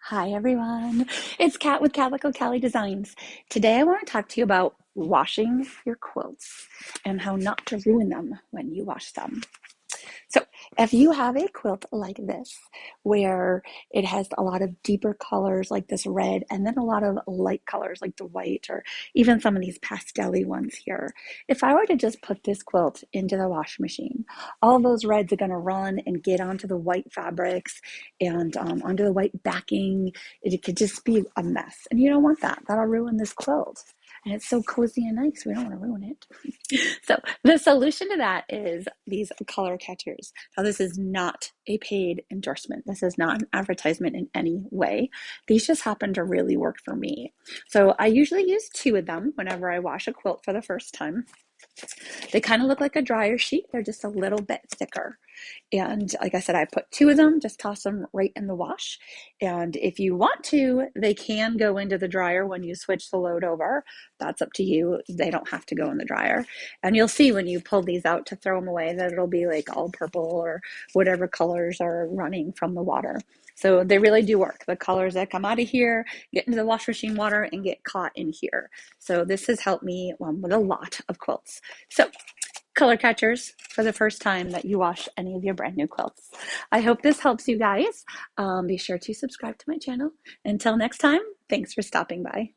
Hi everyone, it's Kat with Calico Cali Designs. Today I want to talk to you about washing your quilts and how not to ruin them when you wash them. So, if you have a quilt like this, where it has a lot of deeper colors like this red, and then a lot of light colors like the white, or even some of these pastel-y ones here, if I were to just put this quilt into the wash machine, all those reds are going to run and get onto the white fabrics and onto the white backing. It could just be a mess, and you don't want that. That'll ruin this quilt. And it's so cozy and nice. We don't want to ruin it. So the solution to that is these color catchers. Now, this is not a paid endorsement. This is not an advertisement in any way. These just happen to really work for me. So I usually use two of them whenever I wash a quilt for the first time. They kind of look like a dryer sheet. They're just a little bit thicker. And like I said, I put two of them, just toss them right in the wash. And if you want to, they can go into the dryer when you switch the load over. That's up to you. They don't have to go in the dryer. And you'll see when you pull these out to throw them away that it'll be like all purple or whatever colors are running from the water. So they really do work. The colors that come out of here get into the wash machine water and get caught in here. So this has helped me with a lot of quilts. So color catchers for the first time that you wash any of your brand new quilts. I hope this helps you guys. Be sure to subscribe to my channel. Until next time, thanks for stopping by.